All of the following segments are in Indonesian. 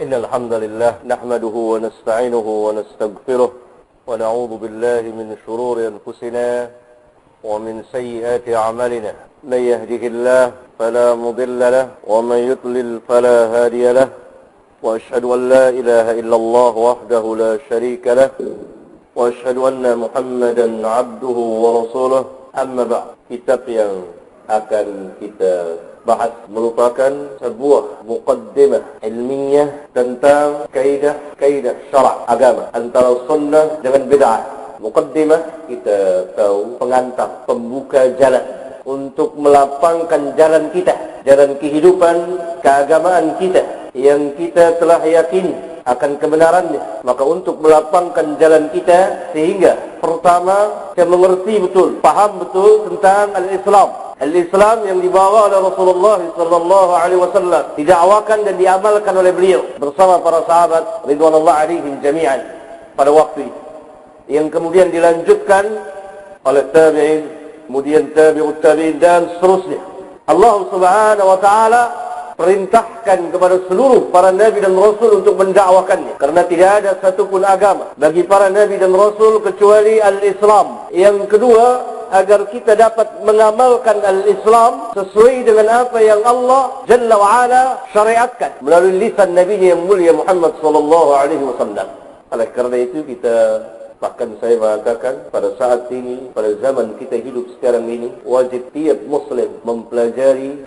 إن الحمد لله نحمده ونستعينه ونستغفره ونعوذ بالله من شرور أنفسنا ومن سيئات أعمالنا من يهده الله فلا مضل له ومن يضلل فلا هادي له وأشهد أن لا إله إلا الله وحده لا شريك له وأشهد أن محمدا عبده ورسوله. Amma ba'd. Kitab yang akan kita bahas merupakan sebuah muqaddimah ilmiah tentang kaidah syarak agama antara sunnah dengan bid'ah. Muqaddimah kita tahu pengantar, pembuka jalan untuk melapangkan jalan kita, jalan kehidupan keagamaan kita yang kita telah yakini akan kebenarannya. Maka untuk melapangkan jalan kita, sehingga pertama kita mengerti betul, paham betul tentang al-Islam. Al-Islam yang dibawa oleh Rasulullah sallallahu alaihi wasallam, didakwakan dan diamalkan oleh beliau bersama para sahabat ridwanullah alaihim jami'an pada waktu itu, yang kemudian dilanjutkan oleh tabi'in, kemudian tabi'ut tabi'in dan seterusnya. Allah Subhanahu wa taala perintahkan kepada seluruh para nabi dan rasul untuk mendakwakannya, karena tidak ada satupun agama bagi para nabi dan rasul kecuali al-Islam. Yang kedua, agar kita dapat mengamalkan al-Islam sesuai dengan apa yang Allah Jalla wa'ala syariatkan melalui lisan nabinya yang mulia Muhammad sallallahu alaihi wasallam. Oleh kerana itu bahkan saya mengatakan pada saat ini, pada zaman kita hidup sekarang ini, wajib tiap muslim mempelajari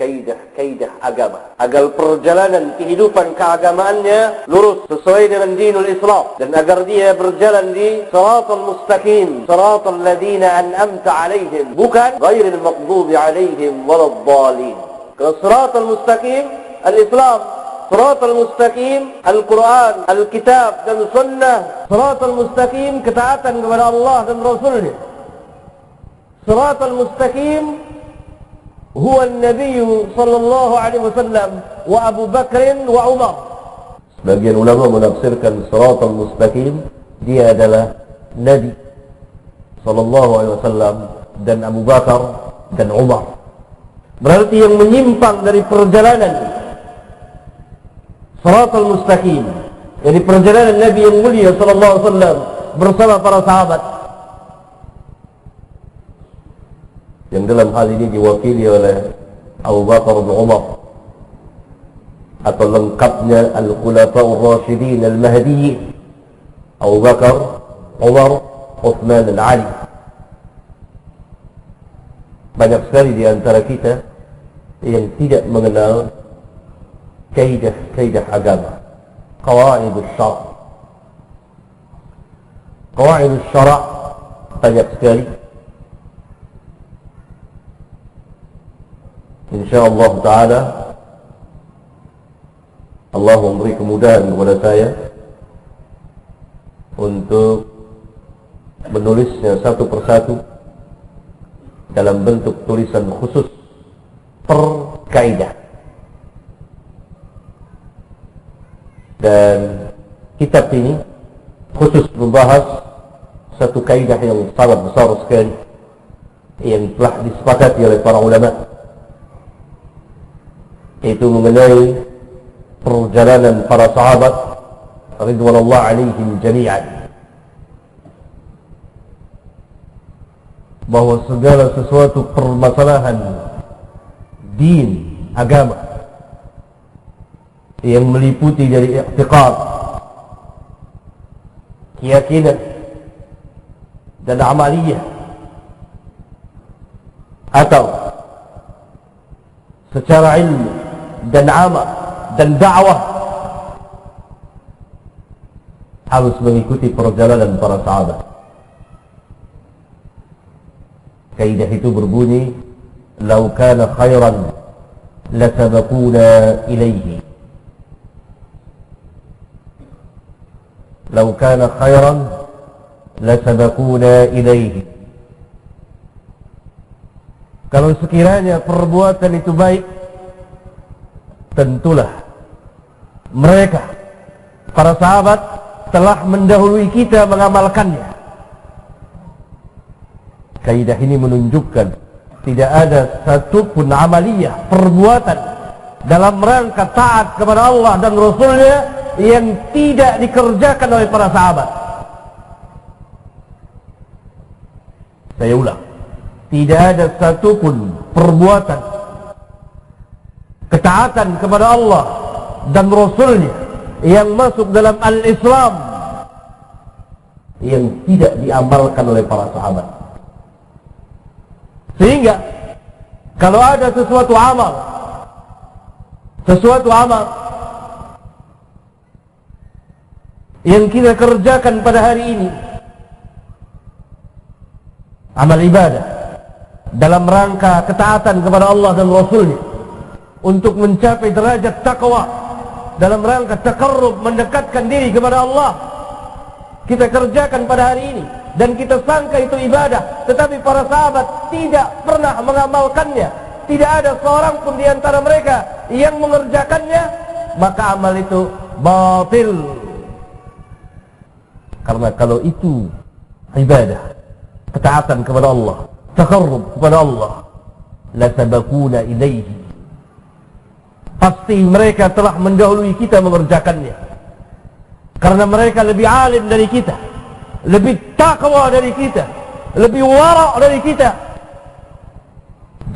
kaidah agama agar perjalanan kehidupan keagamaannya lurus sesuai dengan dinul Islam, dan agar dia berjalan di siratal mustaqim, siratal ladzina an'amta alaihim, bukan ghairil maghdubi alaihim waladdallin. Kalau siratal mustaqim al-Islam, Siratal mustaqim Al-Quran, Al-Kitab dan Sunnah. Siratal mustaqim ketaatan kepada Allah dan Rasulnya. Siratal mustaqim huwa Nabi sallallahu alaihi wasallam wa Abu Bakr wa Umar. Sebagian ulama menafsirkan siratal mustaqim dia adalah Nabi sallallahu alaihi wasallam dan Abu Bakar dan Umar. Berarti yang menyimpang dari perjalanan Siratal mustaqim, jadi perjalanan Nabi yang mulia sallallahu alaihi wasallam bersama para sahabat, yang dalam hal ini diwakili oleh Abu Bakar dan Umar, atau lengkapnya Al-Khulafa'ur Rasyidin Al-Mahdiyyin, Abu Bakar, Umar, Uthman dan Ali. Banyak sekali di antara kita yang tidak mengenal kaidah agama, qawaidus syara'. Qawaidus syara' banyak sekali. Insyaallah taala Allah memberi kemudahan kepada saya untuk menulisnya satu persatu dalam bentuk tulisan khusus per kaidah. Dan kitab ini khusus membahas satu kaidah yang sangat besar sekali yang telah disepakati oleh para ulama, yaitu mengenai perjalanan para sahabat ridwanullah alaihim jami'an, bahwa segala sesuatu permasalahan din, agama, yang meliputi dari i'tiqad, keyakinan dan amaliyah, atau secara ilmu dan amal dan dakwah, harus mengikuti perjalanan para sahabat. Kaidah itu berbunyi, "Lau kana khairan lasabaquna ilaihi." Lau kana khairan lasabaquna ilaihi. Kalau sekiranya perbuatan itu baik, tentulah mereka, para sahabat, telah mendahului kita mengamalkannya. Kaidah ini menunjukkan tidak ada satupun amaliyah, perbuatan dalam rangka taat kepada Allah dan Rasulnya yang tidak dikerjakan oleh para sahabat. Saya ulang, tidak ada satupun perbuatan ketaatan kepada Allah dan Rasulnya yang masuk dalam al-Islam yang tidak diamalkan oleh para sahabat. Sehingga kalau ada sesuatu amal yang kita kerjakan pada hari ini, amal ibadah dalam rangka ketaatan kepada Allah dan Rasulnya untuk mencapai derajat takwa, dalam rangka taqarrub, mendekatkan diri kepada Allah, kita kerjakan pada hari ini dan kita sangka itu ibadah, tetapi para sahabat tidak pernah mengamalkannya, tidak ada seorang pun di antara mereka yang mengerjakannya, maka amal itu batil. Karena kalau itu ibadah, ketaatan kepada Allah, taqarrub kepada Allah, la sabaquna ilaihi, pasti mereka telah mendahului kita mengerjakannya. Karena mereka lebih alim dari kita, lebih takwa dari kita, lebih wara' dari kita,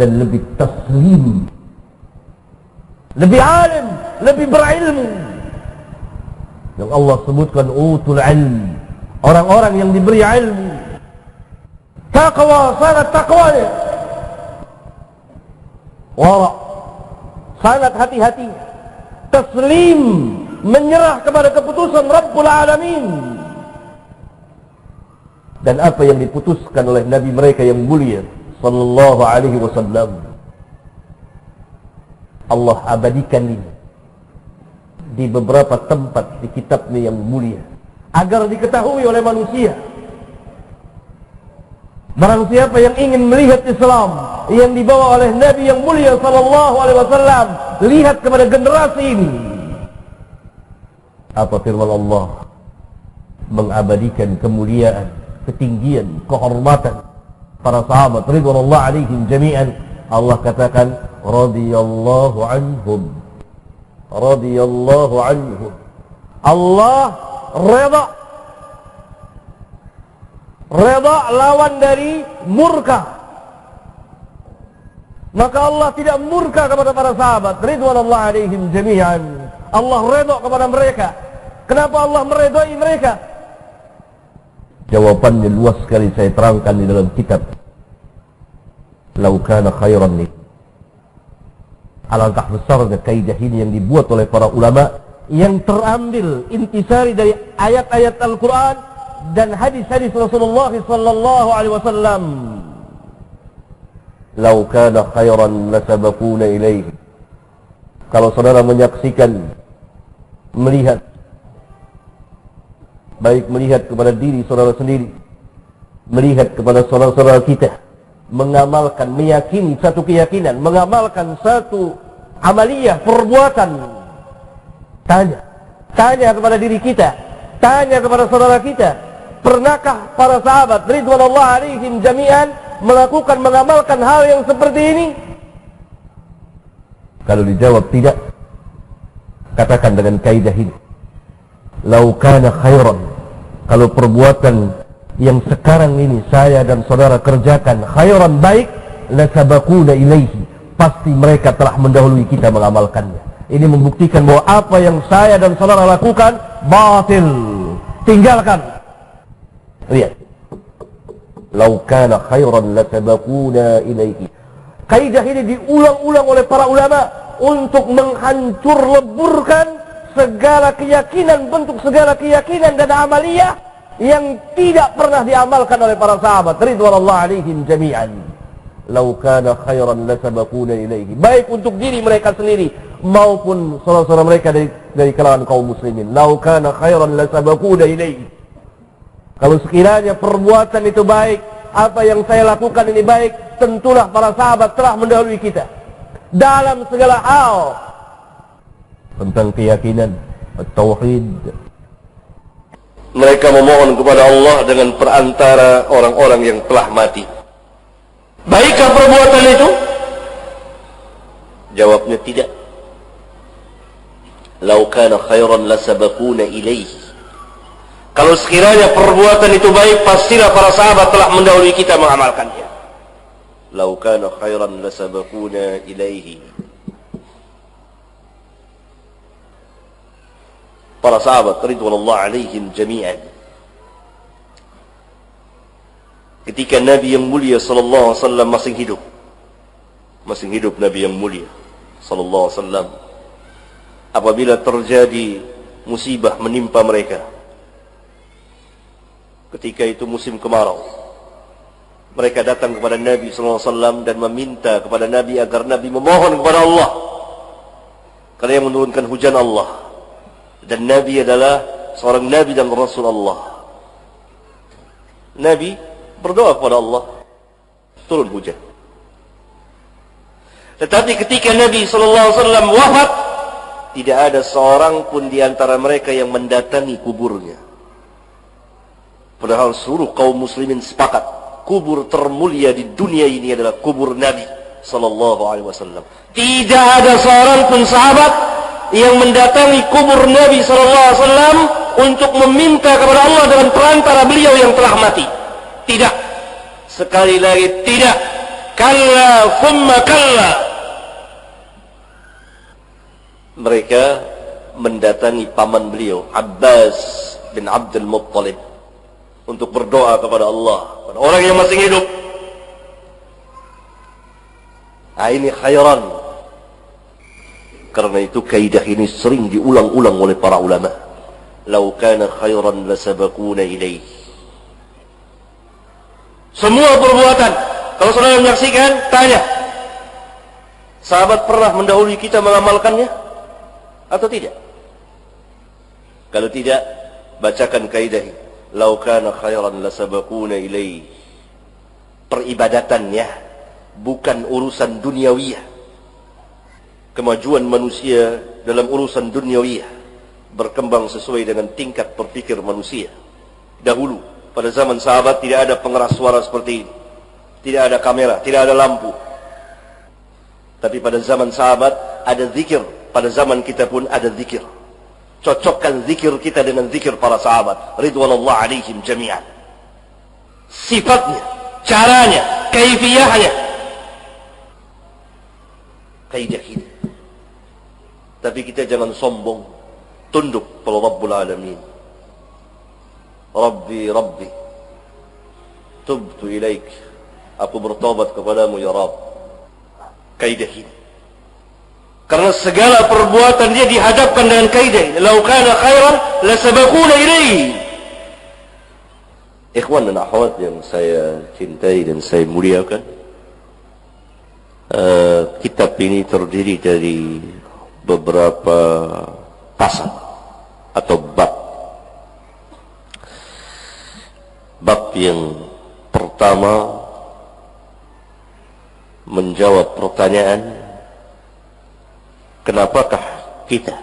dan lebih taslim, lebih alim, lebih berilmu. Yang Allah sebutkan utul ilm, orang-orang yang diberi ilmu, takwa, sangat takwanya, wara', sangat hati-hati, taslim, menyerah kepada keputusan Rabbul Alamin. Dan apa yang diputuskan oleh Nabi mereka yang mulia sallallahu alaihi wasallam, Allah abadikan ini di beberapa tempat di kitabnya yang mulia agar diketahui oleh manusia. Barang siapa yang ingin melihat Islam yang dibawa oleh Nabi yang mulia sallallahu alaihi wasallam, lihat kepada generasi ini. Apa firman Allah? Mengabadikan kemuliaan, ketinggian, kehormatan para sahabat ridwanullah alaihim jami'an. Allah katakan radhiyallahu anhum, radhiyallahu anhum. Allah redha. Redha lawan dari murka. Maka Allah tidak murka kepada para sahabat ridwanullah alaihim jami'an. Allah redha kepada mereka. Kenapa Allah meredai mereka? Jawabannya luas sekali, saya terangkan di dalam kitab Lau Kana Khairan nih. Alangkah besarnya kaidah ini yang dibuat oleh para ulama, yang terambil intisari dari ayat-ayat Al-Quran dan hadis-hadis Rasulullah sallallahu alaihi wasallam. Lau kana khairan lasabaquna ilaihi. Kalau saudara menyaksikan, melihat, baik melihat kepada diri saudara sendiri, melihat kepada saudara-saudara kita, mengamalkan, meyakini satu keyakinan, mengamalkan satu amaliyah, perbuatan, tanya kepada diri kita, tanya kepada saudara kita, pernahkah para sahabat ridwanullah alaihim jami'an melakukan, mengamalkan hal yang seperti ini? Kalau dijawab tidak, katakan dengan kaidah ini, lau kana khairan, kalau perbuatan yang sekarang ini saya dan saudara kerjakan khairan, baik, lasabaquna ilaihi, pasti mereka telah mendahului kita mengamalkannya. Ini membuktikan bahwa apa yang saya dan saudara lakukan batil, tinggalkan. Lihat, lau kana khairan lasabaquna ilaihi. Kaidah ini diulang-ulang oleh para ulama untuk menghancur leburkan segala keyakinan, bentuk segala keyakinan dan amaliyah yang tidak pernah diamalkan oleh para sahabat ridwanullah alaihim jami'an. Lau kana khairan lasabaquna ilaihi, baik untuk diri mereka sendiri maupun saudara-saudara mereka dari kalangan kaum muslimin. Lau kana khairan lasabaquna ilaihi. Kalau sekiranya perbuatan itu baik, apa yang saya lakukan ini baik, tentulah para sahabat telah mendahului kita dalam segala hal tentang keyakinan tauhid. Mereka memohon kepada Allah dengan perantara orang-orang yang telah mati. Baikkah perbuatan itu? Jawabnya tidak. Lau kana khairan lasabaquna ilaihi. Kalau sekiranya perbuatan itu baik, pastilah para sahabat telah mendahului kita mengamalkannya. Lau kana khairan lasabaquna ilaihi. Para sahabat ridwanullah alaihim jami'an, ketika Nabi yang mulia sallallahu alaihi wasallam masih hidup Nabi yang mulia sallallahu alaihi wasallam, apabila terjadi musibah menimpa mereka, ketika itu musim kemarau, mereka datang kepada Nabi sallallahu alaihi wasallam dan meminta kepada Nabi agar Nabi memohon kepada Allah, karena yang menurunkan hujan Allah, dan Nabi adalah seorang Nabi dan Rasul Allah. Nabi berdoa kepada Allah, turun hujan. Tetapi ketika Nabi sallallahu alaihi wasallam wafat, tidak ada seorang pun di antara mereka yang mendatangi kuburnya. Padahal seluruh kaum muslimin sepakat, kubur termulia di dunia ini adalah kubur Nabi sallallahu alaihi wasallam. Tidak ada seorang pun sahabat yang mendatangi kubur Nabi sallallahu alaihi wasallam untuk meminta kepada Allah dengan perantara beliau yang telah mati. Tidak. Sekali lagi tidak. Kalla thumma kalla. Mereka mendatangi paman beliau, Abbas bin Abdul Muttalib, untuk berdoa kepada Allah, kepada orang yang masih hidup. Ini khairan. Karena itu kaidah ini sering diulang-ulang oleh para ulama. Lau kana khairan lasabaquna ilaih. Semua perbuatan, kalau saudara menyaksikan, tanya, sahabat pernah mendahului kita mengamalkannya atau tidak? Kalau tidak, bacakan kaidah ini. Lau kana khairan lasabaquna ilaih. Peribadatannya bukan urusan duniawiyah. Kemajuan manusia dalam urusan duniawiyah berkembang sesuai dengan tingkat berpikir manusia. Dahulu, pada zaman sahabat tidak ada pengeras suara seperti ini. Tidak ada kamera, tidak ada lampu. Tapi pada zaman sahabat ada zikir. Pada zaman kita pun ada zikir. Cocokkan zikir kita dengan zikir para sahabat ridwanullah alaihim jami'an. Sifatnya, caranya, kaifiyahnya, kaidah ini. Tapi kita jangan sombong, tunduk pada Rabbul Alamin. Rabbi, Rabbi, tubtu ilaik, aku bertobat kepadamu ya Rabb. Kaidah ini. Karena segala perbuatan dia dihadapkan dengan kaidah ini. Lau kana khairan lasabaquna ilaihi. Ikhwan dan akhwat yang saya cintai dan saya muliakan, kitab ini terdiri dari beberapa pasal atau bab. Bab yang pertama menjawab pertanyaan, kenapakah kita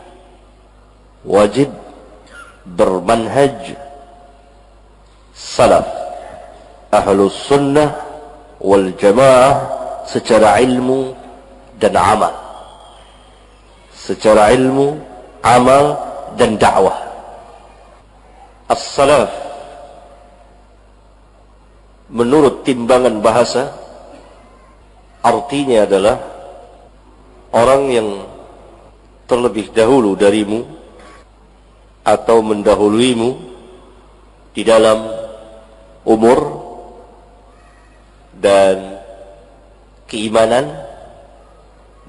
wajib bermanhaj salaf ahlus sunnah wal jamaah secara ilmu dan amal, secara ilmu, amal dan dakwah. As-salaf menurut timbangan bahasa artinya adalah orang yang terlebih dahulu darimu atau mendahuluimu di dalam umur dan keimanan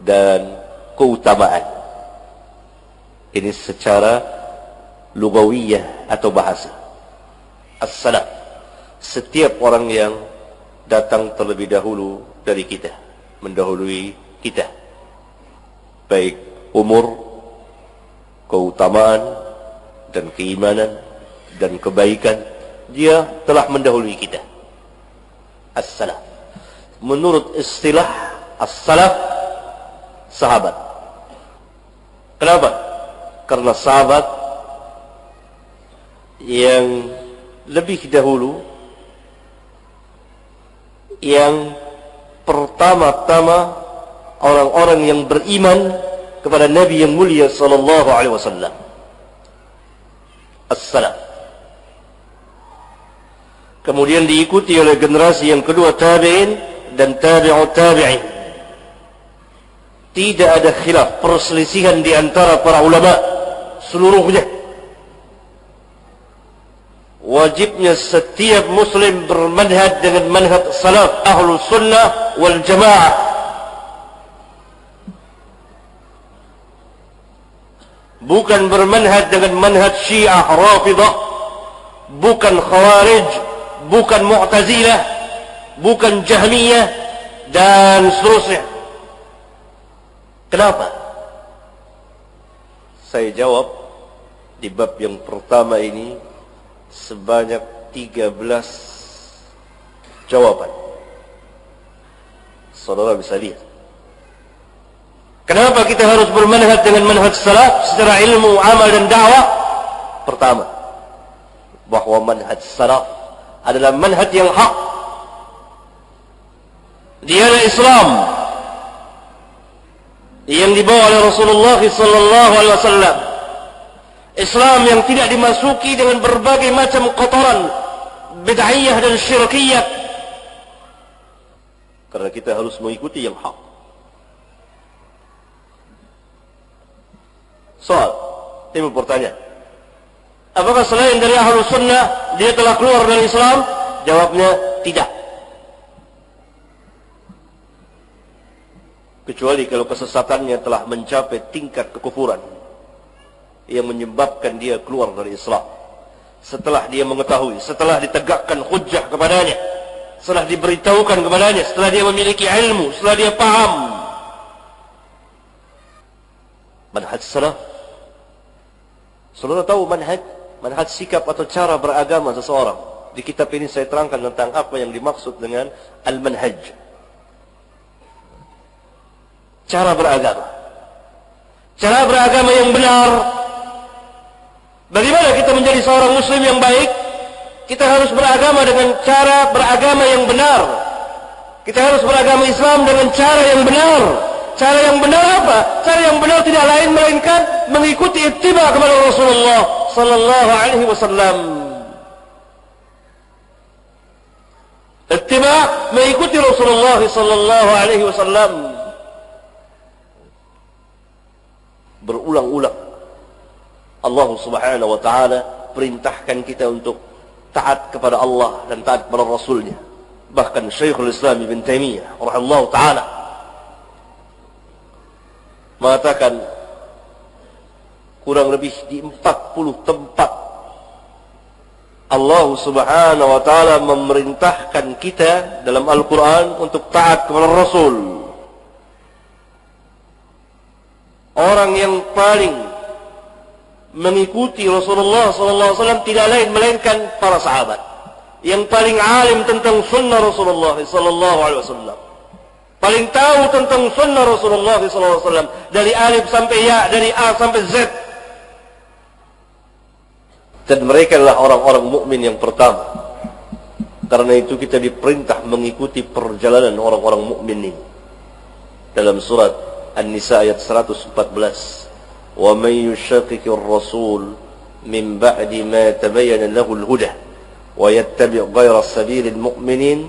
dan keutamaan. Ini secara lugawiyah atau bahasa. As-salaf, setiap orang yang datang terlebih dahulu dari kita, mendahului kita, baik umur, keutamaan dan keimanan dan kebaikan, dia telah mendahului kita. As-salaf menurut istilah as-salaf, sahabat. Kenapa? Karena sahabat yang lebih dahulu, yang pertama-tama orang-orang yang beriman kepada Nabi yang mulia sallallahu alaihi wasallam. As-salaf. Kemudian diikuti oleh generasi yang kedua tabi'in dan tabi'ut tabi'in. Tidak ada khilaf, perselisihan di antara para ulama seluruhnya. Wajibnya setiap muslim bermanhaj dengan manhaj salaf ahlus sunnah wal jamaah. Bukan bermanhaj dengan manhaj Syiah Rafidah, bukan Khawarij, bukan Mu'tazilah, bukan Jahmiyah dan seterusnya. Kenapa? Saya jawab di bab yang pertama ini sebanyak 13 jawaban. Saudara bisa lihat. Kenapa kita harus bermanhaj dengan manhaj salaf secara ilmu, amal dan dakwah? Pertama, bahwa manhaj salaf adalah manhaj yang hak. Dia adalah Islam yang dibawa oleh Rasulullah sallallahu alaihi wasallam. Islam yang tidak dimasuki dengan berbagai macam kotoran bid'ahiyah dan syirkiyah. Karena kita harus mengikuti yang hak. Soal, timbul pertanyaan. Apakah selain dari Ahlus Sunnah dia telah keluar dari Islam? Jawabnya tidak. Kecuali kalau kesesatannya telah mencapai tingkat kekufuran yang menyebabkan dia keluar dari Islam. Setelah dia mengetahui, setelah ditegakkan hujjah kepadanya, setelah diberitahukan kepadanya, setelah dia memiliki ilmu, setelah dia paham manhaj salaf. Saudara tahu manhaj sikap atau cara beragama seseorang. Di kitab ini saya terangkan tentang apa yang dimaksud dengan al-manhaj. Cara beragama. Cara beragama yang benar. Bagaimana kita menjadi seorang muslim yang baik? Kita harus beragama dengan cara beragama yang benar. Kita harus beragama Islam dengan cara yang benar. Cara yang benar apa? Cara yang benar tidak lain melainkan mengikuti ittiba kepada Rasulullah sallallahu alaihi wasallam. Ittiba, mengikuti Rasulullah sallallahu alaihi wasallam. Berulang-ulang Allah Subhanahu wa taala perintahkan kita untuk taat kepada Allah dan taat kepada Rasulnya. Bahkan Syekhul Islam Ibn Taimiyah rahimahullah taala mengatakan kurang lebih di 40 tempat Allah Subhanahu wa taala memerintahkan kita dalam Al-Qur'an untuk taat kepada Rasul. Orang yang paling mengikuti Rasulullah sallallahu alaihi wasallam tidak lain melainkan para sahabat. Yang paling alim tentang sunnah Rasulullah sallallahu alaihi wasallam. Paling tahu tentang sunnah Rasulullah sallallahu alaihi wasallam dari alif sampai ya, dari A sampai Z. Dan mereka adalah orang-orang mukmin yang pertama. Karena itu kita diperintah mengikuti perjalanan orang-orang mukmin ini. Dalam surat An-Nisa ayat 114. Wa may yushaqiqir rasul min ba'di ma tabayyana lahu al-huda wa yattabi' ghayra sabilil mu'minin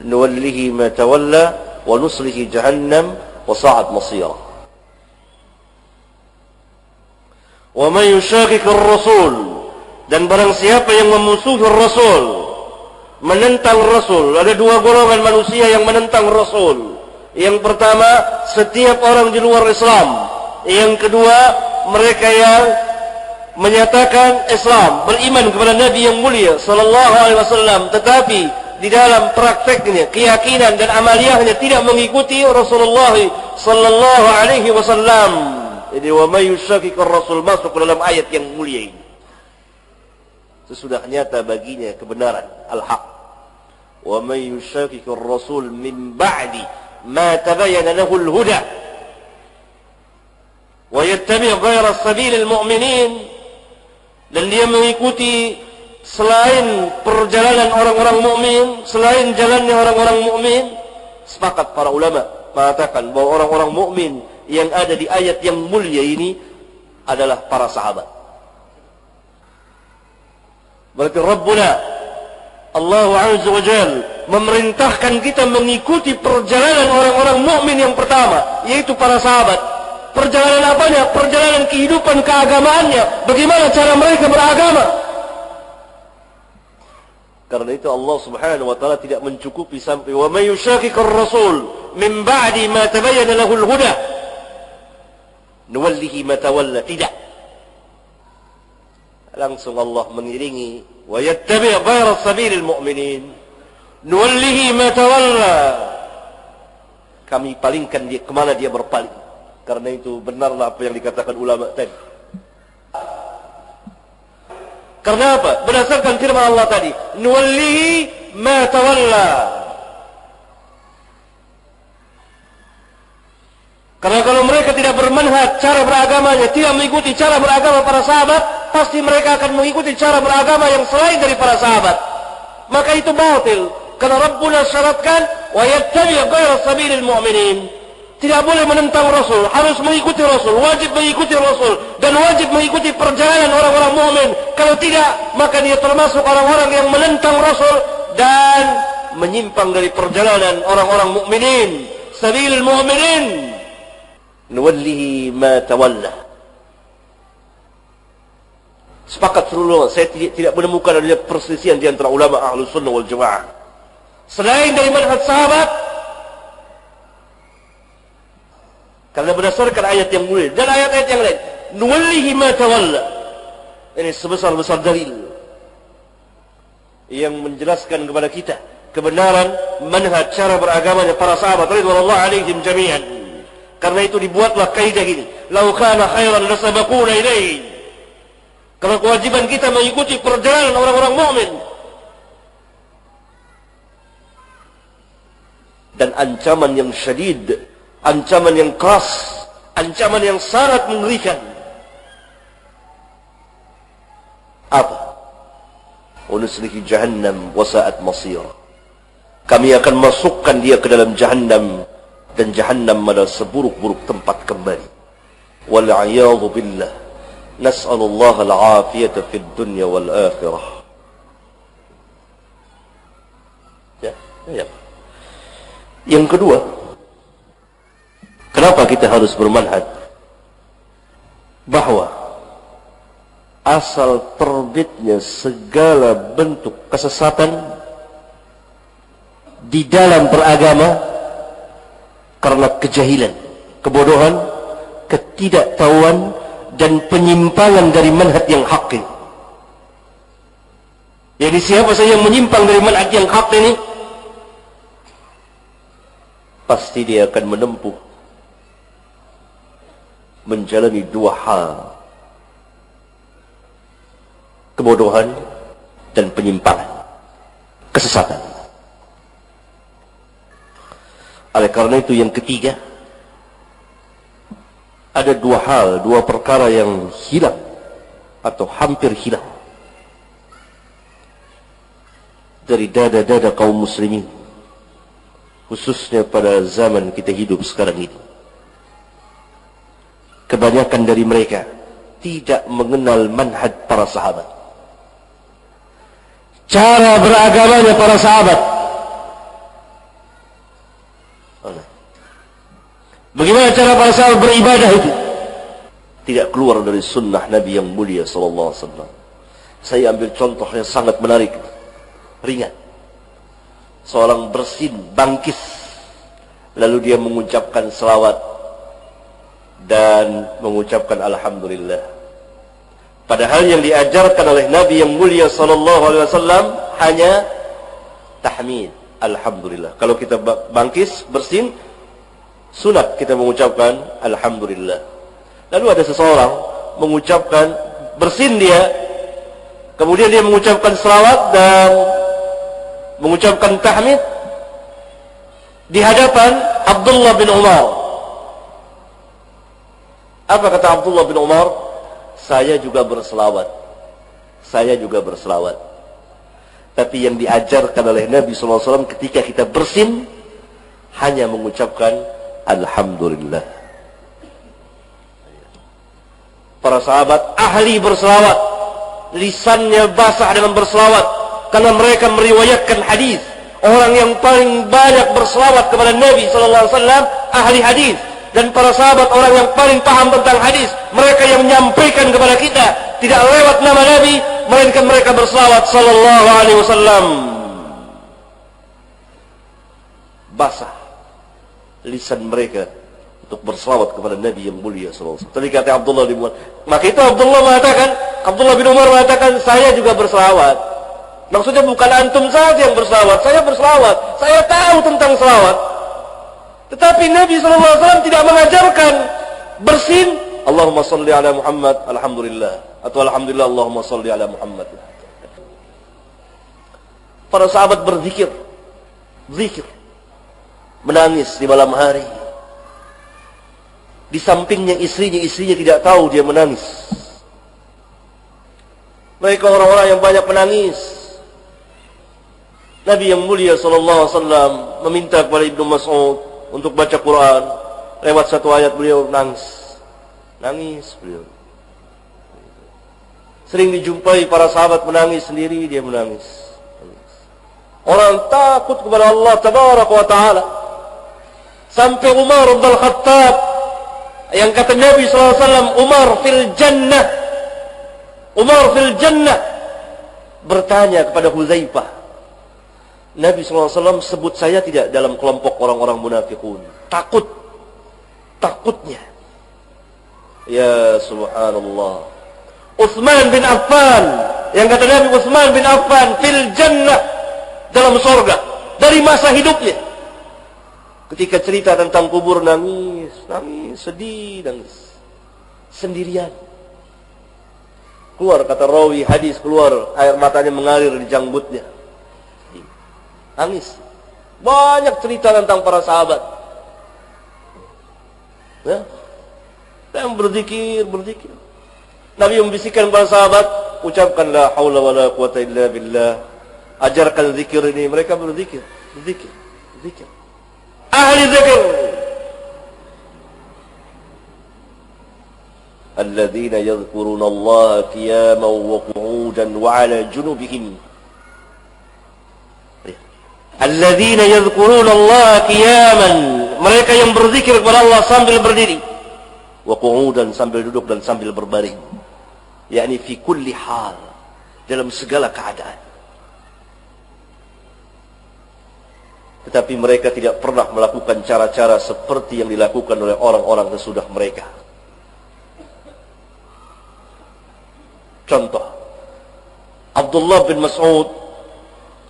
nuwallihi ma tawalla wa nuslihi jahannam wa sa'at masira. Wa may yushaqiqir rasul, dan barang siapa yang memusuhi Rasul, menentang Rasul. Ada dua golongan manusia yang menentang Rasul. Yang pertama, setiap orang di luar Islam. Yang kedua, mereka yang menyatakan Islam, beriman kepada Nabi yang mulia sallallahu alaihi wasallam, tetapi di dalam prakteknya, keyakinan dan amaliyahnya tidak mengikuti Rasulullah sallallahu alaihi wasallam. Jadi wa may yushaqiqir rasul masuk dalam ayat yang mulia ini. Sesudah nyata baginya kebenaran al-haq. Wa may yushaqiqir rasul min ba'di ma tabayyana lahu al-huda wa yattabi' ghayra sabilil mu'minin, dan dia mengikuti selain perjalanan orang-orang mukmin, selain jalannya orang-orang mukmin. Sepakat para ulama mengatakan bahwa orang-orang mukmin yang ada di ayat yang mulia ini adalah para sahabat. Berarti Rabbuna Allah Azza wa Jal memerintahkan kita mengikuti perjalanan orang-orang mukmin yang pertama, yaitu para sahabat. Perjalanan apanya? Perjalanan kehidupan keagamaannya. Bagaimana cara mereka beragama? Karena itu Allah Subhanahu wa taala tidak mencukupi sampai wa may yushaqiqir rasul min ba'di ma tabayyana lahul huda nuwallihi ma tawalla. Tidak. Langsung Allah mengiringi wa yattabi' ghayra sabilil mu'minin nuwallihi ma tawalla. Kami palingkan dia kemana dia berpaling. Karena itu benarlah apa yang dikatakan ulama tadi. Karena apa? Berdasarkan firman Allah tadi, nuwallihi ma tawalla. Karena kalau mereka tidak bermanhaj cara beragamanya, tidak mengikuti cara beragama para sahabat, pasti mereka akan mengikuti cara beragama yang selain dari para sahabat. Maka itu batil. Karena Rabbuna syaratkan wa yattabi' ghayra sabilil mu'minin. Tidak boleh menentang Rasul, harus mengikuti Rasul, wajib mengikuti Rasul, dan wajib mengikuti perjalanan orang-orang mukmin. Kalau tidak, maka dia termasuk orang-orang yang menentang Rasul dan menyimpang dari perjalanan orang-orang mukminin. Sabilul mu'minin nuwallihi ma tawalla. Sepakat seluruh, saya tidak menemukan adanya perselisihan di antara ulama Ahlus Sunnah wal Jamaah. Selain dari manhaj sahabat, karena berdasarkan ayat yang mulia dan ayat-ayat yang lain, nuwallihi ma tawalla. Ini sebesar-besar dalil yang menjelaskan kepada kita kebenaran manhaj cara beragamanya para sahabat radhiyallahu alaihim jami'an. Karena itu dibuatlah kaidah ini, "Lau kana khairan lasabaquna ilaihi." Karena kewajiban kita mengikuti perjalanan orang-orang mukmin. Dan ancaman yang syadid, ancaman yang keras, ancaman yang sangat mengerikan. Apa? Unuslihi jahannam wa sa'at masir. Kami akan masukkan dia ke dalam jahannam, dan jahannam adalah seburuk-buruk tempat kembali. Wal'iyadhu billah. Nas'alullah al-afiyata fid dunya wal akhirah. Ya. Yang kedua, kenapa kita harus bermanhaj? Bahwa asal terbitnya segala bentuk kesesatan di dalam beragama karena kejahilan, kebodohan, ketidaktahuan, dan penyimpangan dari manhaj yang hak ini. Jadi siapa saja yang menyimpang dari manhaj yang hak ini, pasti dia akan menempuh menjalani dua hal: kebodohan dan penyimpangan, kesesatan. Oleh karena itu yang ketiga, ada dua hal, dua perkara yang hilang atau hampir hilang dari dada-dada kaum muslimin, khususnya pada zaman kita hidup sekarang ini. Kebanyakan dari mereka tidak mengenal manhaj para sahabat, cara beragamanya para sahabat. Bagaimana cara para sahabat beribadah itu? Tidak keluar dari sunnah Nabi yang mulia sallallahu alaihi wasallam. Saya ambil contoh yang sangat menarik, ringan. Seorang bersin, bangkis, lalu dia mengucapkan selawat dan mengucapkan alhamdulillah. Padahal yang diajarkan oleh Nabi yang mulia sallallahu alaihi wasallam hanya tahmid, alhamdulillah. Kalau kita bangkis, bersin, sunat kita mengucapkan alhamdulillah. Lalu ada seseorang mengucapkan, bersin dia, kemudian dia mengucapkan selawat dan mengucapkan tahmid di hadapan Abdullah bin Umar. Apa kata Abdullah bin Umar? Saya juga berselawat. Saya juga berselawat. Tapi yang diajarkan oleh Nabi SAW ketika kita bersin hanya mengucapkan alhamdulillah. Para sahabat ahli berselawat, lisannya basah dengan berselawat, karena mereka meriwayatkan hadis. Orang yang paling banyak berselawat kepada Nabi sallallahu alaihi wasallam ahli hadis, dan para sahabat orang yang paling paham tentang hadis. Mereka yang menyampaikan kepada kita tidak lewat nama Nabi, melainkan mereka berselawat sallallahu alaihi wasallam. Basah lisan mereka untuk berselawat kepada Nabi yang mulia sallallahu alaihi wasallam. Tadi kata Abdullah bin Umar. Maka itu Abdullah bin Umar mengatakan, saya juga berselawat. Maksudnya bukan antum saja yang berselawat, saya berselawat. Saya tahu tentang selawat. Tetapi Nabi sallallahu alaihi wasallam tidak mengajarkan bersin Allahumma salli ala Muhammad alhamdulillah, atau alhamdulillah Allahumma salli ala Muhammad. Para sahabat berzikir, menangis di malam hari. Di sampingnya istrinya tidak tahu dia menangis. Mereka orang-orang yang banyak menangis. Nabi yang mulia sallallahu alaihi wasallam meminta kepada Ibnu Mas'ud untuk baca Quran. Lewat satu ayat beliau nangis beliau. Sering dijumpai para sahabat menangis sendiri, dia menangis. Orang takut kepada Allah tabaraka wa taala. Sampai Umar bin Khattab yang kata Nabi sallallahu alaihi wasallam, Umar fil jannah, bertanya kepada Hudzaifah, Nabi SAW sebut saya tidak dalam kelompok orang-orang munafikun. Takutnya. Ya subhanallah. Utsman bin Affan, yang kata Nabi, Utsman bin Affan fil jannah, dalam surga, dari masa hidupnya. Ketika cerita tentang kubur nangis, sedih, sendirian. Keluar, kata rawi hadis, keluar air matanya mengalir di janggutnya. Nangis. Banyak cerita tentang para sahabat. Ya. Yang berzikir. Nabi membisikkan para sahabat, ucapkan la haula wala quwata illa billah. Ajarkan zikir ini. Mereka berzikir. Ahli zikir. Alladzina yadhkuruna Allah qiyaman wa qu'udan wa 'ala junubihim. Alladzina yadhkuruna Allah qiyaman, mereka yang berzikir kepada Allah sambil berdiri, wa qu'udan, sambil duduk dan sambil berbaring, yakni fi kulli hal, dalam segala keadaan. Tetapi mereka tidak pernah melakukan cara-cara seperti yang dilakukan oleh orang-orang sesudah mereka. Contoh, Abdullah bin Mas'ud,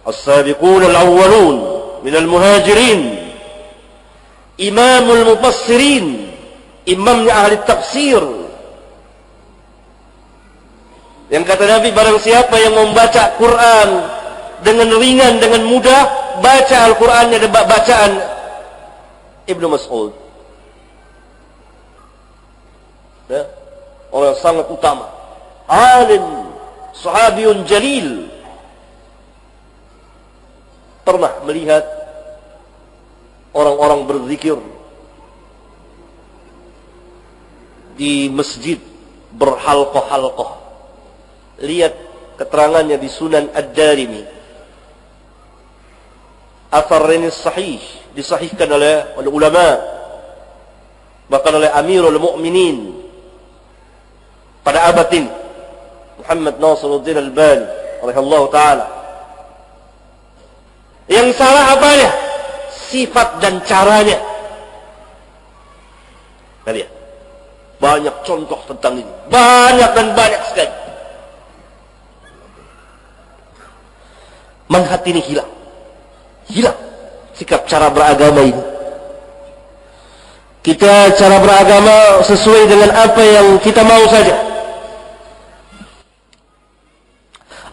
السابقون الأولون من المهاجرين، إمام المفسرين، imamnya ahli tafsir, yang kata Nabi, barang siapa yang membaca Quran dengan ringan, dengan mudah, baca Al-Qurannya dengan bacaan Ibnu Mas'ud. Ya, orang sangat utama, alim, sahabiyun jalil. Pernah melihat orang-orang berzikir di masjid berhalqah-halqah. Lihat keterangannya di Sunan Ad-Darimi. Athar ini sahih, disahihkan oleh ulama, bahkan oleh Amirul Mukminin pada abad ini, Muhammad Nasiruddin Albani rahimahullah taala. Yang salah apanya? Sifat dan caranya. Lihat, banyak contoh tentang ini, banyak sekali. Manhaj ini hilang sikap cara beragama ini. Kita cara beragama sesuai dengan apa yang kita mau saja,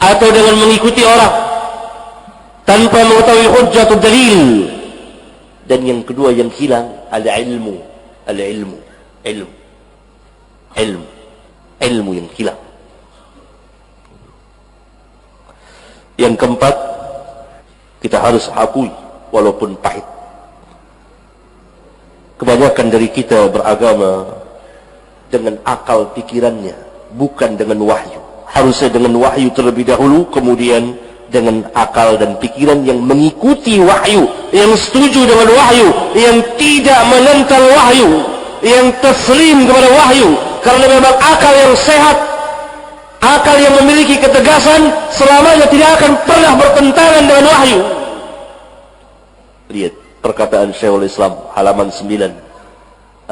atau dengan mengikuti orang tanpa mengetahui hujjah dalil. Dan yang kedua yang hilang, ilmu yang hilang. Yang keempat, kita harus akui walaupun pahit, kebanyakan dari kita beragama dengan akal pikirannya, bukan dengan wahyu. Harusnya dengan wahyu terlebih dahulu, kemudian dengan akal dan pikiran yang mengikuti wahyu, yang setuju dengan wahyu, yang tidak menentang wahyu, yang taslim kepada wahyu. Karena memang akal yang sehat, akal yang memiliki ketegasan, selamanya tidak akan pernah bertentangan dengan wahyu. Lihat perkataan Syekhul Islam halaman 9.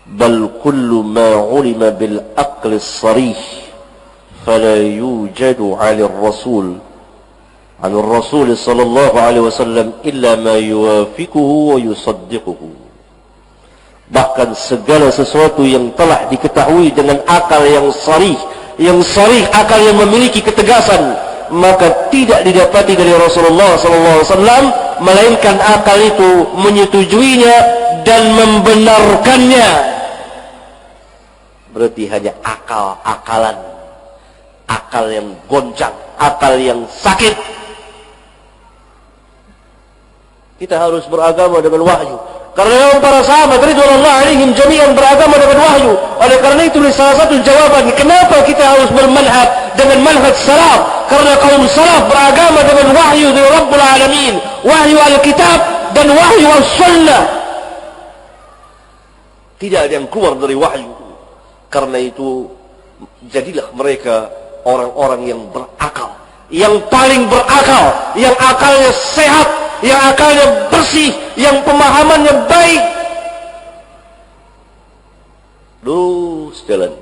Bal kullu ma ulima bil aqli sarih fala yujadu 'ala ar-rasul 'an ar-rasul sallallahu alaihi wasallam illa ma yuwafiquhu wa yusaddiquhu. Bahkan segala sesuatu yang telah diketahui dengan akal yang sarih, akal yang memiliki ketegasan, maka tidak didapati dari Rasulullah sallallahu alaihi wasallam melainkan akal itu menyetujuinya dan membenarkannya. Berarti hanya akal yang goncang, akal yang sakit. Kita harus beragama dengan wahyu. Karena para sahabat ridwanullah alaihim jami'an beragama dengan wahyu. Oleh karena itu salah satu jawaban kenapa kita harus bermanhaj dengan manhaj salaf. Karena kaum salaf beragama dengan wahyu dari Rabbul Alamin, wahyu Alkitab dan wahyu As-Sunnah. Tidak ada yang keluar dari wahyu. Karena itu jadilah mereka orang-orang yang berakal, yang paling berakal, yang akalnya sehat, yang akalnya bersih, yang pemahamannya baik. Lurus jalan.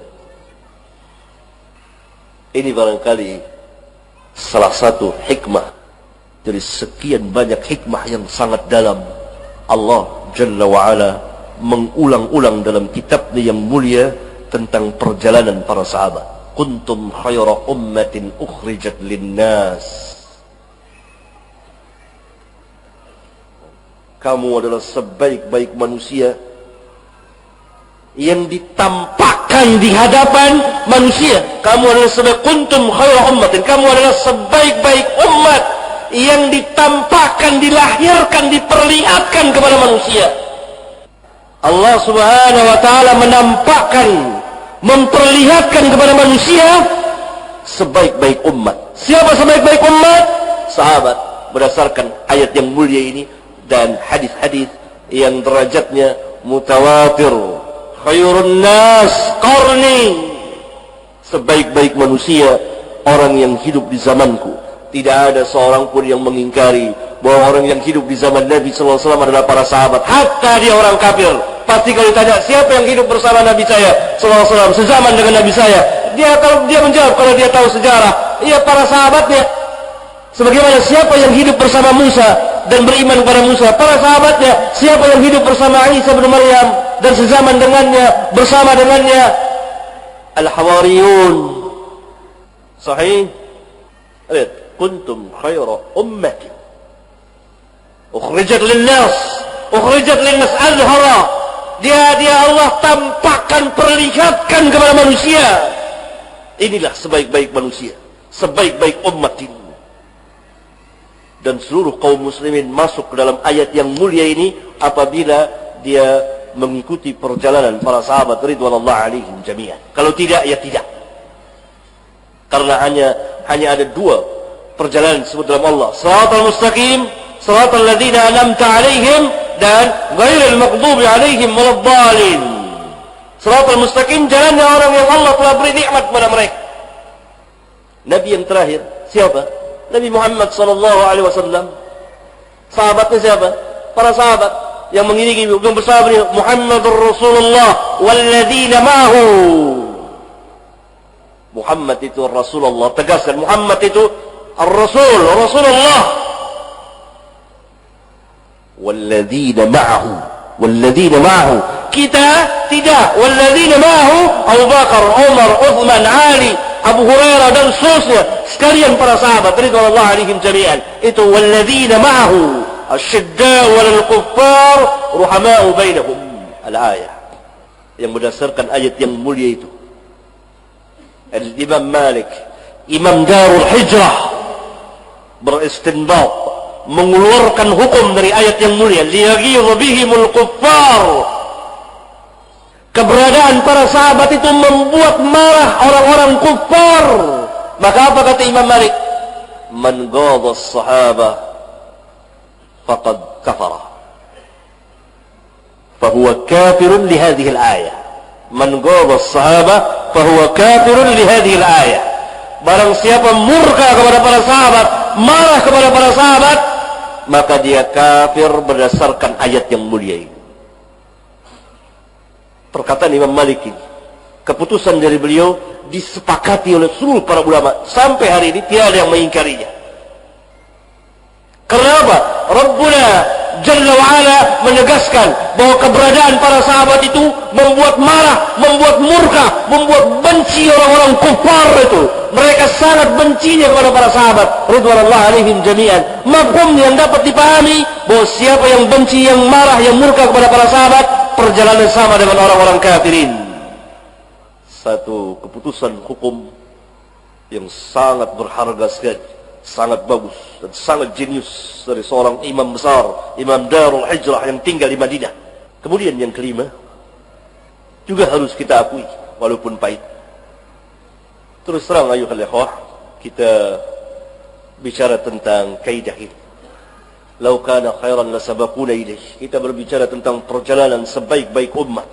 Ini barangkali salah satu hikmah dari sekian banyak hikmah yang sangat dalam. Allah Jalla wa'ala mengulang-ulang dalam kitabnya yang mulia tentang perjalanan para sahabat. Kuntum khaira ummatin ukhrijat linnas. Kamu adalah sebaik-baik manusia yang ditampakkan di hadapan manusia. Kamu adalah kuntum khaira ummatin. Kamu adalah sebaik-baik umat yang ditampakkan, dilahirkan, diperlihatkan kepada manusia. Allah Subhanahu wa taala menampakkan, memperlihatkan kepada manusia sebaik-baik umat. Siapa sebaik-baik umat? Sahabat. Berdasarkan ayat yang mulia ini dan hadis-hadis yang derajatnya mutawatir. Khairun nas qarni. Sebaik-baik manusia orang yang hidup di zamanku. Tidak ada seorang pun yang mengingkari bahwa orang yang hidup di zaman Nabi sallallahu alaihi wasallam adalah para sahabat. Hatta dia orang kafir, pasti kalau ditanya siapa yang hidup bersama Nabi saya sallallahu alaihi wasallam sezaman dengan Nabi saya, kalau dia menjawab, kalau dia tahu sejarah, iya para sahabatnya. Sebagaimana siapa yang hidup bersama Musa dan beriman kepada Musa, para sahabatnya. Siapa yang hidup bersama Isa bin Maryam dan sezaman dengannya, bersama dengannya, al-hawariyun. Sahih. Lihat, kuntum khaira ummatin ukhrijat linnas. Ukhrijat linnas azhara. Dia Allah tampakkan, perlihatkan kepada manusia. Inilah sebaik-baik manusia, sebaik-baik umat ini. Dan seluruh kaum muslimin masuk ke dalam ayat yang mulia ini apabila dia mengikuti perjalanan para sahabat ridwanullah alaihim jami'an. Kalau tidak, ya tidak. Karena hanya ada dua perjalanan disebut dalam Allah. Shiratal mustaqim, shiratal ladzina an'amta alaihim, dan ghairil maghdubi alaihim waladdallin. Shiratal mustaqim, jalannya orang yang Allah telah beri nikmat kepada mereka. Nabi yang terakhir siapa? Nabi Muhammad sallallahu alaihi wasallam. Sahabatnya siapa? Para sahabat yang mengiringi, yang bersama beliau, Muhammadur Rasulullah walladzina ma'ahu. Muhammad itu Rasulullah, tegaskan Muhammad itu Ar-Rasul, Rasulullah. Walladzina ma'ahu. Kita tidak. Walladzina ma'ahu Abu Bakar, Umar, Uthman, Ali, Abu Hurairah dan seterusnya, sekalian para sahabat ridwanullah alaihim jami'an. Itu walladzina ma'ahu asyidda'u 'alal kuffar ruhama'u bainahum. Al-ayah yang berdasarkan ayat yang mulia itu. Al-Imam Malik, Imam Darul Hijrah, beristinbat, mengeluarkan hukum dari ayat yang mulia, liyaghiru bihimul kuffar keberadaan para sahabat itu membuat marah orang-orang kufar. Maka apa kata Imam Malik? Man ghadha as-sahabah faqad kafara. Fahuwa kafirun li hadhihi al-ayah. Man ghadha as-sahabah fahuwa kafirun li hadhihi al-ayah. Barang siapa murka kepada para sahabat, marah kepada para sahabat, maka dia kafir berdasarkan ayat yang mulia ini. Perkataan Imam Malik ini, keputusan dari beliau disepakati oleh seluruh para ulama sampai hari ini, tiada yang mengingkarinya. Kenapa? Rabbuna Jalla wa'ala menegaskan bahwa keberadaan para sahabat itu membuat marah, membuat murka, membuat benci orang-orang kufar itu. Mereka sangat bencinya kepada para sahabat ridwanullah alaihim jami'an. Mafhum yang dapat dipahami bahwa siapa yang benci, yang marah, yang murka kepada para sahabat, perjalanan sama dengan orang-orang kafirin. Satu keputusan hukum yang sangat berharga sekali, sangat bagus dan sangat jenius dari seorang imam besar, Imam Darul Hijrah yang tinggal di Madinah. Kemudian yang kelima juga harus kita akui walaupun pahit. Terus terang ayuhal ikhwah, kita bicara tentang kaidah ini. Lau kana khairan lasabaquna ilaih. Kita berbicara tentang perjalanan sebaik-baik umat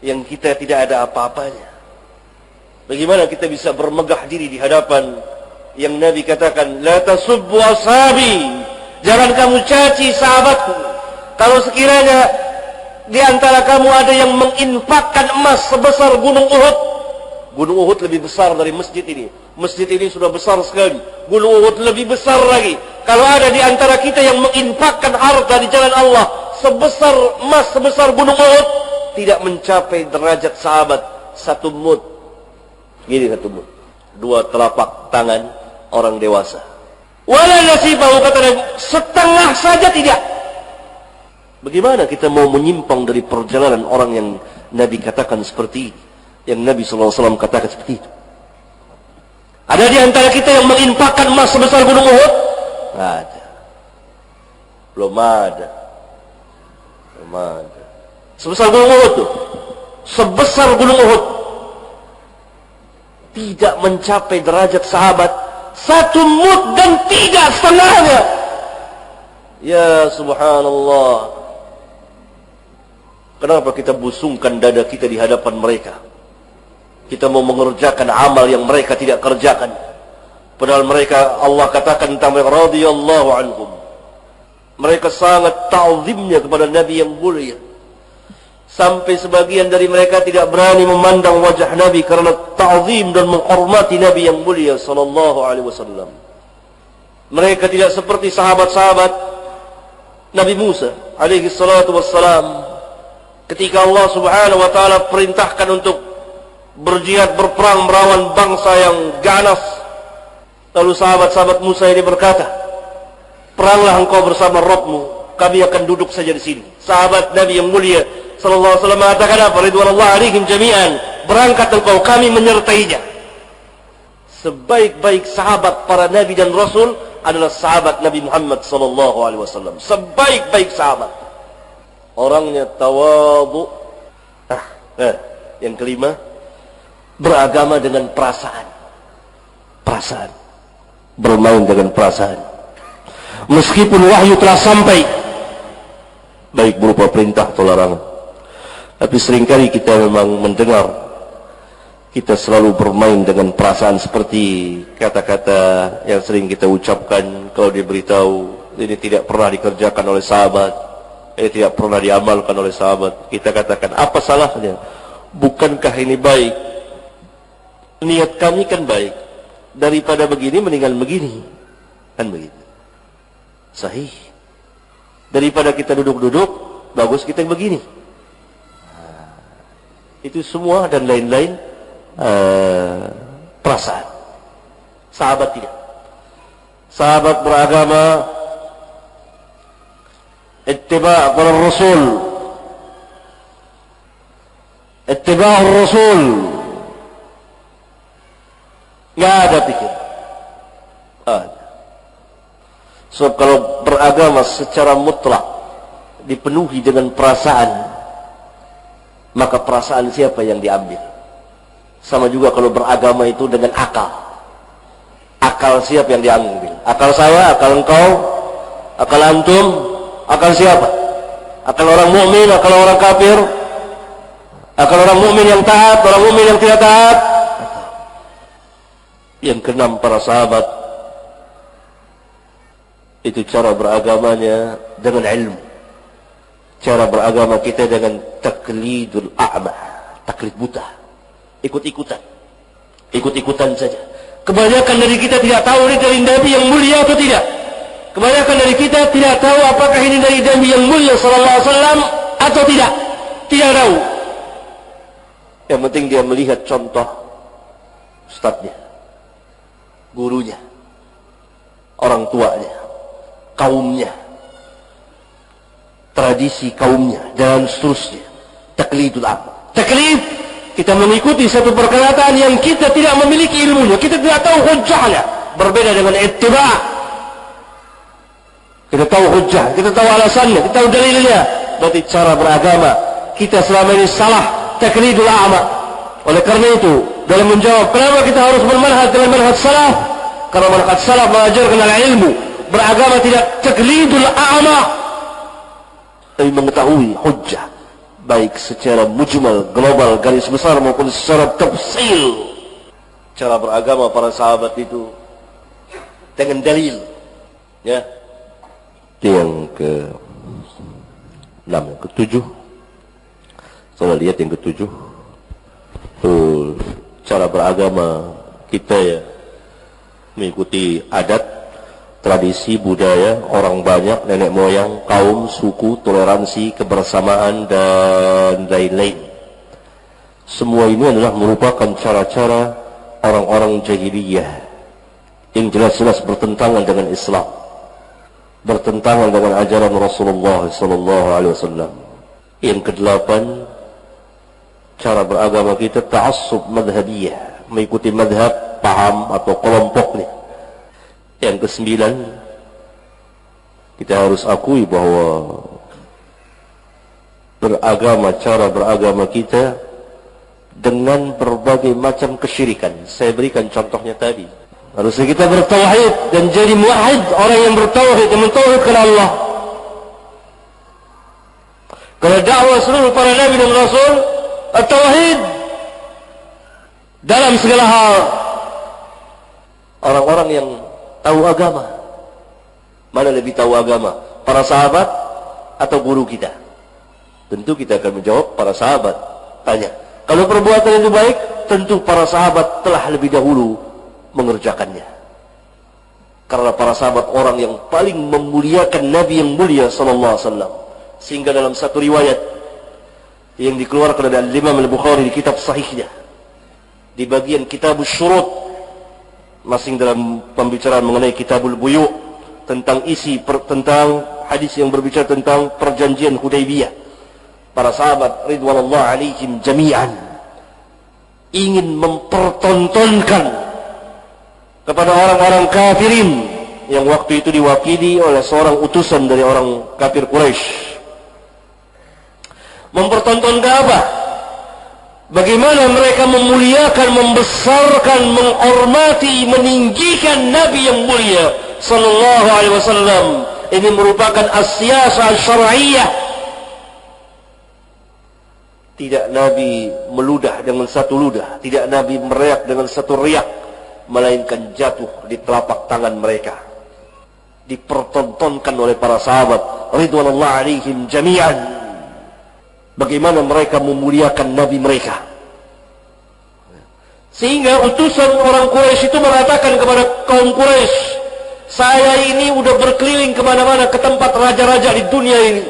yang kita tidak ada apa-apanya. Bagaimana kita bisa bermegah diri di hadapan yang Nabi katakan, la tasubbu ashabi, jangan kamu caci sahabatku. Kalau sekiranya di antara kamu ada yang menginfakkan emas sebesar gunung Uhud. Gunung Uhud lebih besar dari masjid ini. Masjid ini sudah besar sekali. Gunung Uhud lebih besar lagi. Kalau ada di antara kita yang menginfakkan harta di jalan Allah sebesar emas, sebesar gunung Uhud, tidak mencapai derajat sahabat satu mud. Gini satu mud. 2 telapak tangan orang dewasa. Wala nasibahu, kata Nabi, setengah saja tidak. Bagaimana kita mau menyimpang dari perjalanan orang yang Nabi katakan seperti ini, yang Nabi SAW katakan seperti itu? Ada di antara kita yang menginfakkan emas sebesar gunung Uhud? Tidak ada. Belum ada. Belum ada. Sebesar gunung Uhud tuh. Sebesar gunung Uhud. Tidak mencapai derajat sahabat satu mud dan tidak setengahnya. Ya subhanallah. Kenapa kita busungkan dada kita di hadapan mereka? Kita mau mengerjakan amal yang mereka tidak kerjakan. Padahal mereka, Allah katakan tentang mereka, radhiyallahu anhum. Mereka sangat ta'zimnya kepada Nabi yang mulia. Sampai sebagian dari mereka tidak berani memandang wajah Nabi karena ta'zim dan menghormati Nabi yang mulia sallallahu alaihi wasallam. Mereka tidak seperti sahabat-sahabat Nabi Musa alaihi salatu wassalam. Ketika Allah subhanahu wa ta'ala perintahkan untuk berjihad, berperang, melawan bangsa yang ganas, lalu sahabat-sahabat Musa ini berkata, peranglah engkau bersama Rabbmu, kami akan duduk saja di sini. Sahabat Nabi yang mulia sallallahu alaihi wasallam mengatakan apa? Ridwanullah alaihim jami'an, berangkat engkau, kami menyertainya. Sebaik-baik sahabat para nabi dan rasul adalah sahabat Nabi Muhammad sallallahu alaihi wasallam. Sebaik-baik sahabat. Orangnya tawadhu. Yang kelima, beragama dengan perasaan. Perasaan. Bermain dengan perasaan. Meskipun wahyu telah sampai, baik berupa perintah atau larangan, tapi seringkali kita memang mendengar, kita selalu bermain dengan perasaan seperti kata-kata yang sering kita ucapkan kalau diberitahu ini tidak pernah dikerjakan oleh sahabat, ini tidak pernah diamalkan oleh sahabat. Kita katakan, apa salahnya? Bukankah ini baik? Niat kami kan baik. Daripada begini, mendingan begini. Kan begitu. Sahih. Daripada kita duduk-duduk, bagus kita yang begini. Itu semua dan lain-lain perasaan. Sahabat tidak. Sahabat beragama ittiba' kepada Rasul. Ittiba' Rasul. Nggak ada pikir. Ada. So kalau beragama secara mutlak dipenuhi dengan perasaan, maka perasaan siapa yang diambil? Sama juga kalau beragama itu dengan akal. Akal siapa yang diambil? Akal saya, akal engkau, akal antum, akal siapa? Akal orang mukmin, akal orang kafir, akal orang mukmin yang taat, orang mukmin yang tidak taat. Yang keenam, para sahabat itu cara beragamanya dengan ilmu. Cara beragama kita dengan taklidul a'ma, taklid buta, ikut-ikutan, ikut-ikutan saja. Kebanyakan dari kita tidak tahu ini dari Nabi yang mulia atau tidak. Kebanyakan dari kita tidak tahu apakah ini dari Nabi yang mulia sallallahu alaihi wasallam atau tidak. Tidak tahu. Yang penting dia melihat contoh ustadznya, gurunya, orang tuanya, kaumnya, tradisi kaumnya, dan seterusnya. Taklidul a'ma. Taklid, kita mengikuti satu perkataan yang kita tidak memiliki ilmunya, kita tidak tahu hujjahnya. Berbeda dengan ittiba'. Kita tahu hujjah, kita tahu alasannya, kita tahu dalilnya. Berarti cara beragama kita selama ini salah, taklidul a'ma. Oleh karena itu, dalam menjawab kenapa kita harus bermanhaj dengan manhaj salaf, karena manhaj salaf mengajarkan ilmu. Beragama tidak taklidul a'ma, tapi mengetahui hujjah, baik secara mujmal, global, garis besar, maupun secara tafsil. Cara beragama para sahabat itu dengan dalil, ya. Yang ke-6, yang ke-7. Saya lihat yang ke-7. Cara beragama kita ya mengikuti adat, tradisi, budaya, orang banyak, nenek moyang, kaum, suku, toleransi, kebersamaan, dan lain-lain. Semua ini adalah merupakan cara-cara orang-orang jahiliyah yang jelas-jelas bertentangan dengan Islam, bertentangan dengan ajaran Rasulullah SAW. Yang ke-8, cara beragama kita ta'assub madhabiyah, mengikuti madhab, paham atau kelompoknya. Yang ke-9, kita harus akui bahwa beragama, cara beragama kita dengan berbagai macam kesyirikan. Saya berikan contohnya tadi. Harusnya kita bertauhid dan jadi muwahhid, orang yang bertauhid, yang mentauhidkan Allah. Karena dakwah seluruh para nabi dan rasul at-tauhid dalam segala hal. Orang-orang yang tahu agama, mana lebih tahu agama, para sahabat atau guru kita? Tentu kita akan menjawab para sahabat. Tanya, kalau perbuatan itu baik, tentu para sahabat telah lebih dahulu mengerjakannya. Karena para sahabat orang yang paling memuliakan Nabi yang mulia sallallahu alaihi wasallam. Sehingga dalam satu riwayat yang dikeluarkan oleh Imam Al-Bukhari di kitab sahihnya, di bagian Kitabus Syurut, masing dalam pembicaraan mengenai Kitabul Buyu', tentang tentang hadis yang berbicara tentang perjanjian Hudaybiyah, para sahabat ridwanullah alaihim jami'an ingin mempertontonkan kepada orang-orang kafirin yang waktu itu diwakili oleh seorang utusan dari orang kafir Quraisy. Mempertontonkan apa? Bagaimana mereka memuliakan, membesarkan, menghormati, meninggikan Nabi yang mulia sallallahu alaihi wasallam. Ini merupakan as-siyasah syar'iyyah. Tidak Nabi meludah dengan satu ludah, tidak Nabi meriak dengan satu riak, melainkan jatuh di telapak tangan mereka, dipertontonkan oleh para sahabat ridwanullah alaihim jami'an. Bagaimana mereka memuliakan Nabi mereka, sehingga utusan orang Quraisy itu mengatakan kepada kaum Quraisy, saya ini udah berkeliling kemana-mana ke tempat raja-raja di dunia ini.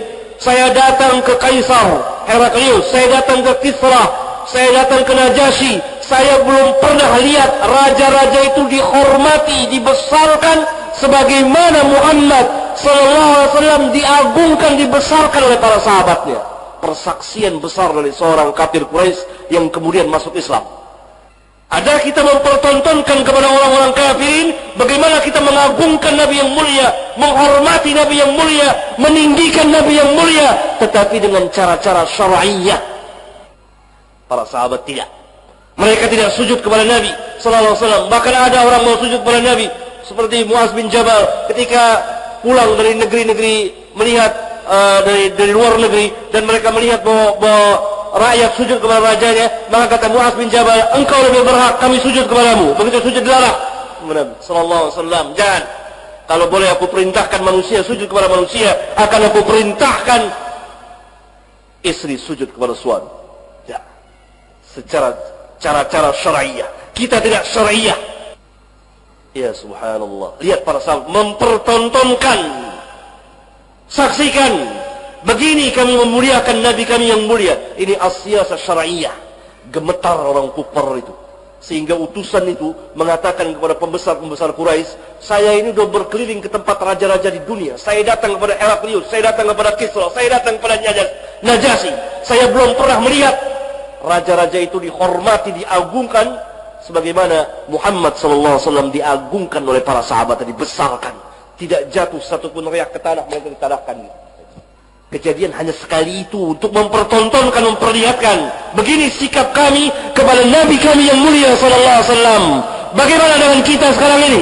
Saya datang ke Kaisar Heraklius, saya datang ke Kisra, saya datang ke Najasyi. Saya belum pernah lihat raja-raja itu dihormati, dibesarkan sebagaimana Muhammad sallallahu alaihi wasallam diagungkan, dibesarkan oleh para sahabatnya. Persaksian besar dari seorang kafir Quraisy yang kemudian masuk Islam. Ada kita mempertontonkan kepada orang-orang kafirin bagaimana kita mengagungkan Nabi yang mulia, menghormati Nabi yang mulia, meninggikan Nabi yang mulia, tetapi dengan cara-cara syar'iyyah. Para sahabat tidak. Mereka tidak sujud kepada Nabi sallallahu alaihi wasallam. Bahkan ada orang mau sujud kepada Nabi seperti Muaz bin Jabal ketika pulang dari negeri-negeri melihat dari luar negeri dan mereka melihat bahwa rakyat sujud kepada rajanya, maka kata Muaz bin Jabal, engkau lebih berhak, kami sujud kepadamu. Begitu sujud dilarang. Nabi sallallahu alaihi wasallam, jangan. Kalau boleh aku perintahkan manusia sujud kepada manusia, akan aku perintahkan istri sujud kepada suami. Ya. Secara cara-cara syariah. Kita tidak syariah. Ya subhanallah. Lihat para sahabat mempertontonkan. Saksikan. Begini kami memuliakan Nabi kami yang mulia. Ini as-siyasah syariah. Gemetar orang kufar itu. Sehingga utusan itu mengatakan kepada pembesar-pembesar Quraisy, saya ini sudah berkeliling ke tempat raja-raja di dunia. Saya datang kepada Heraklius, saya datang kepada Kisra, saya datang kepada Najasyi. Saya belum pernah melihat raja-raja itu dihormati, diagungkan sebagaimana Muhammad sallallahu alaihi wasallam diagungkan oleh para sahabat, dibesarkan. Tidak jatuh satupun riak ke tanah, mereka ditadahkan. Kejadian hanya sekali itu untuk mempertontonkan, memperlihatkan begini sikap kami kepada Nabi kami yang mulia sallallahu alaihi wasallam. Bagaimana dengan kita sekarang ini?